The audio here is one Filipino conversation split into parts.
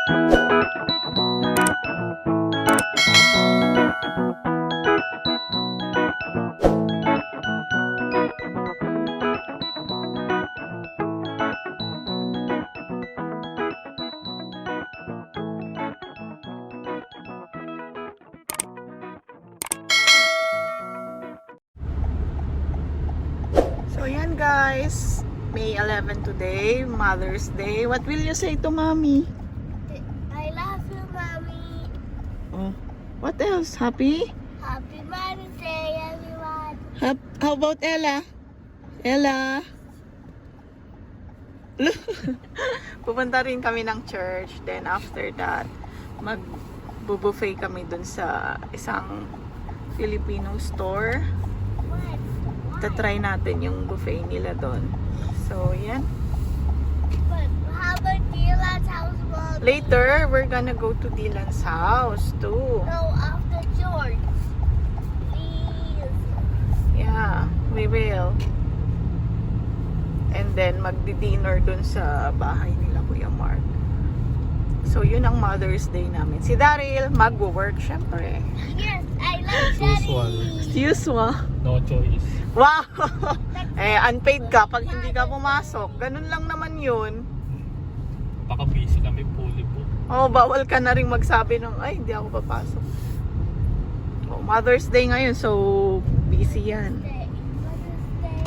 So yan guys, May 11 today, Mother's Day. What will you say to mommy? I love you, mommy. Oh, what else? Happy? Happy Mother's Day, everyone. How about Ella? Ella? Pupunta rin kami ng church. Then after that, mag-buffet kami dun sa isang Filipino store. What? Tatry natin yung buffet nila doon. So, yan. But how about Dylan's house, mommy? Later, we're gonna go to Dylan's house too. No, after George. Please. Yeah, we will. And then, magdi-dinner dun sa bahay nila, Kuya Mark. So, yun ang Mother's Day namin. Si Daryl, mag-work, syempre. Yes, I love Usual. Daddy. Usual. No choice. Wow! Unpaid ka pag hindi ka pumasok. Ganun lang naman yun. Baka-busy kami, fully booked. Oh, bawal ka na rin magsabi ng, ay, hindi ako papasok. Oh, Mother's Day ngayon, so busy yan. Mother's Day.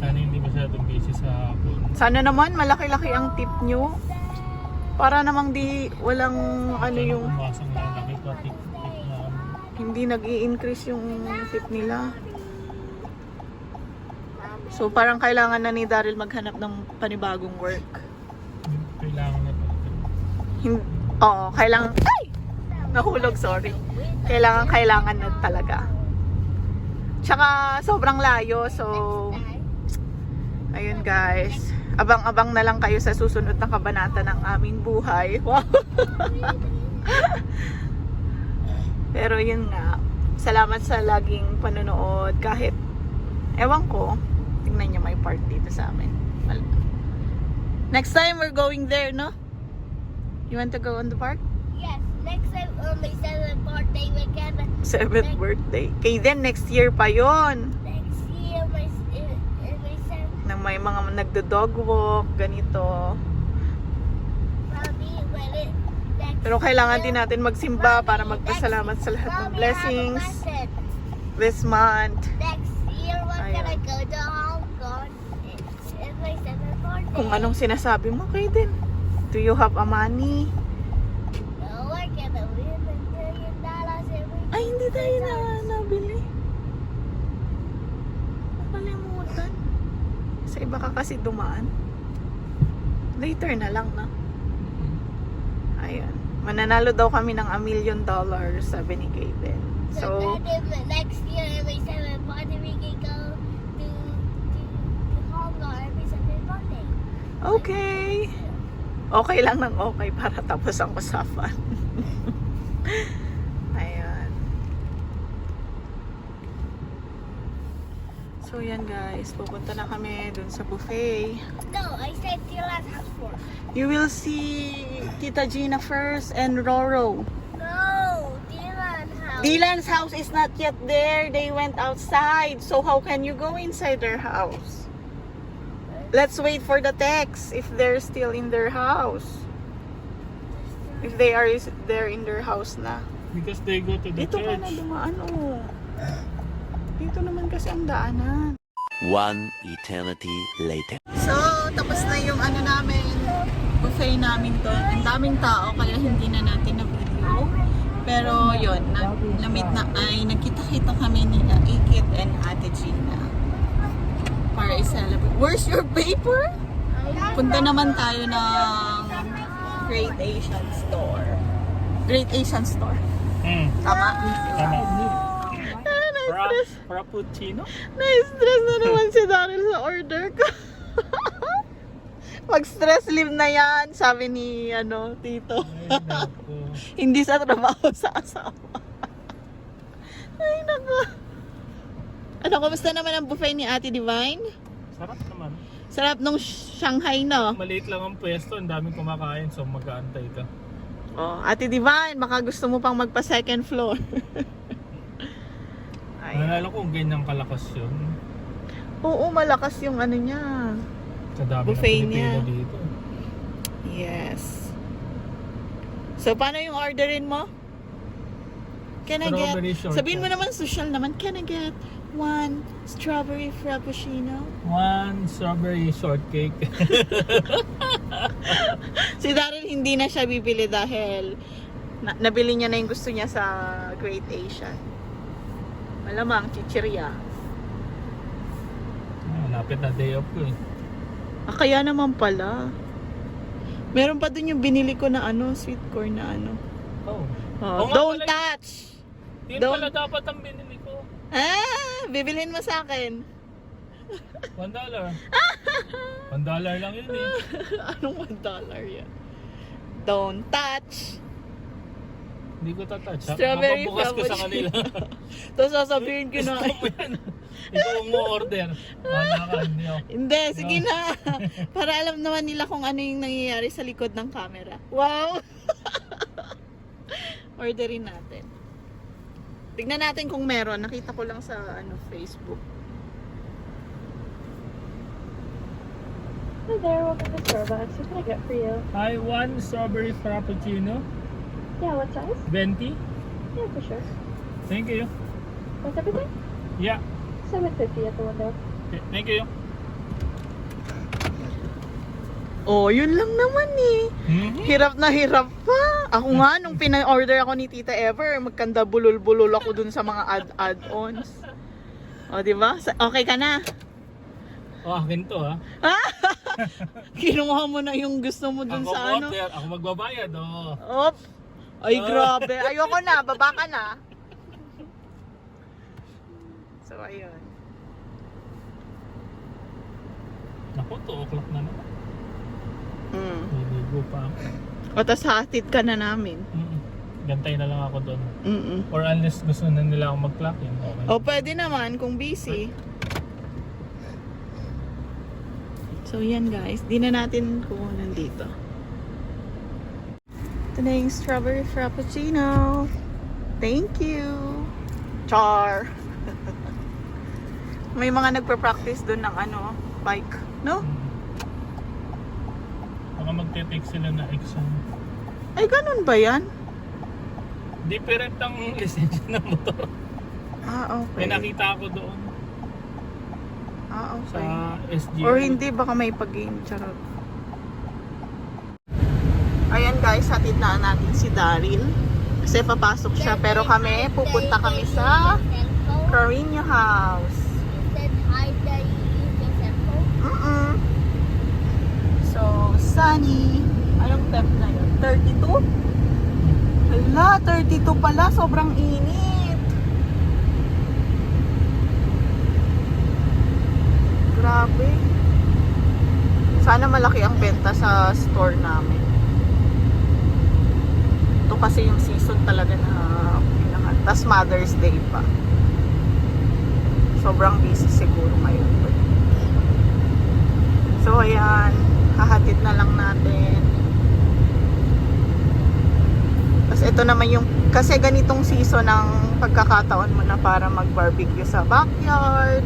Sana hindi masyadong busy sa hapon. Sana naman malaki-laki ang tip nyo. Para namang walang ano yung, Pumasang na laki pa, tip na hindi nag-i-increase yung tip nila. So parang kailangan na ni Daryl maghanap ng panibagong work. kailangan na to. Oo, kailangan, ay! Nahulog, sorry. Kailangan na talaga. Tsaka sobrang layo, so ayun guys. Abang-abang na lang kayo sa susunod na kabanata ng aming buhay. Wow! Pero yun nga, salamat sa laging panonood. Kahit, ewan ko, tingnan nyo may part dito sa amin. Next time, we're going there, no? You want to go on the park? Yes, next time on my 7th birthday weekend. 7th birthday. Okay, then next year pa yon. Next year, my 7th. Nang may mga nagdo-dog walk, ganito. Mommy, when it next Pero kailangan year, din natin magsimba para Mommy, magpasalamat sa lahat ng Mommy, I have a blessings question. this month. Next year, we're Ayun. gonna go to Hong Kong. It's my 7th birthday. Kung anong sinasabi mo, okay din. Do you have a money? No, we're gonna win $1 million every Ay, hindi tayo nabili. Nakalimutan. Sa iba ka kasi dumaan. Later na lang, na. Ayun. Mananalo daw kami ng $1 million, sabi ni Kaden. So, then next year, every 7th birthday, we can go to Hong Kong every 7th birthday. okay. Okay lang ng okay para tapos ang usapan. Ayan. So yan guys, pupunta na kami dun sa buffet. No, I said Dylan's house first. You will see Tita Gina first and Roro. No, Dylan's house. Dylan's house is not yet there. They went outside. So how can you go inside their house? Let's wait for the text if they're still in their house. If they are there in their house na. Because they go to the Dito ka na church. dumaan, oh. Dito naman kasi ang daanan. One eternity later. So, tapos na yung ano namin, buffet namin to. Ang daming tao, kaya hindi na natin na-video. Pero yun, na-meet na ay nagkita-kita kami ni Ikit and Ate Gina. Para i-celebrate. Where's your paper? Punta naman tayo ng Great Asian Store. Great Asian Store. Tama? Tama. Na-stress. Frappuccino? Na-stress na naman si Daryl sa order ko. Mag-stress leave na yan, sabi ni tito. Ay, naku. Hindi sa trabaho, sa asawa. Ay, naku. Ano, kamusta naman ang buffet ni Ate Divine? Sarap naman. Sarap nung Shanghai, no? Maliit lang ang pwesto, ang daming kumakain, so mag-aantay ka. Oh, Ate Divine, baka gusto mo pang magpa second floor. Ayan. Nalala ko kung ganyan kalakas yun. Oo, malakas yung ano niya. Sa dami Buffet na Pilipino niya. dito. Yes. So, paano yung orderin mo? Can I get... Strawberry shortcake. Sabihin mo naman, social naman. Can I get 1 strawberry frappuccino? 1 strawberry shortcake. Si Daryl hindi na siya bibili dahil nabili niya na yung gusto niya sa Great Asian. Malamang, chichirya. Lapit na day off ko eh. Ah, kaya naman pala. Meron pa dun yung binili ko na ano, sweet corn na ano. Oh. Oh, Oo nga don't pala. touch! Yun Don't- pala dapat ang binili ko. Ah, bibilhin mo sa akin. $1. $1 lang yun eh. Anong $1 yan? Don't touch! Hindi ko tatouch. Strawberry Mapabukas ko sa frappuccino. kanila. Tapos sasabihin ko na, Gusto mo yan. Ikaw mo order. Wala ka, hindi ako. hindi, sige na. Para alam naman nila kung ano yung nangyayari sa likod ng camera. Wow! Orderin natin. Tignan natin kung meron. Nakita ko lang sa ano Facebook. Hi there, welcome to Starbucks. What can I get for you? Hi, 1 strawberry frappuccino. Yeah, what size? 20. Yeah, for sure. Thank you. That's everything? Yeah. $7.50 at the window. Okay, thank you. Oh, yun lang naman eh. Hirap na hirap pa. Ako nga, nung pina-order ako ni Tita Ever, magkanda bulol-bulol ako dun sa mga add-ons. O, di ba? Okay ka na? Oh, akin to ha. Kinuha mo na yung gusto mo dun Ako sa ano. order, ako magbabayad oh. Op! Ay, grabe. Ayoko na. Baba ka na. So, ayun. Naku, 2 o'clock na naman. Niligo pa ako. O, tas hatid ka na namin. Gantay na lang ako doon. Mm-mm. Or unless gusto na nila akong mag-clock in. Okay. O, pwede naman kung busy. So, yan guys. Di na natin kukunan dito. Ito na yung strawberry frappuccino. Thank you. Char. May mga nagpa-practice doon ng ano, bike. No? Baka magte-take sila na exam. Ay, ganun ba yan? Different ang lisensya ng motor. Ah, May okay. nakita ako doon Ah, sa okay. SGU. Or hindi, baka may pag-game. Charot. Ayan guys, hatid na natin si Daryl. Kasi papasok siya. Pero kami, pupunta kami sa Carino House. Instead, hide that you use your cell phone. So, sunny. Anong temp na yun? 32? Hala, 32 pala. Sobrang init. Grabe. Sana malaki ang benta sa store namin. Ito kasi yung season talaga na pinangat. Tas Mother's Day pa. Sobrang busy siguro ngayon. So ayan, hahatid na lang natin. Tapos ito naman yung, kasi ganitong season ng pagkakataon mo na para mag-barbecue sa backyard,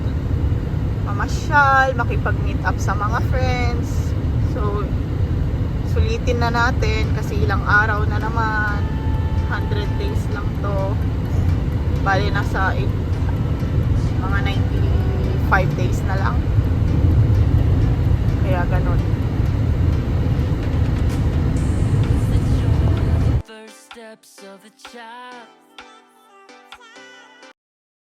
mamasyal, makipag-meet up sa mga friends. So, sulitin na natin kasi ilang araw na naman. 100 days lang to. Bali nasa mga 95 days na lang. Kaya ganun. First steps of a child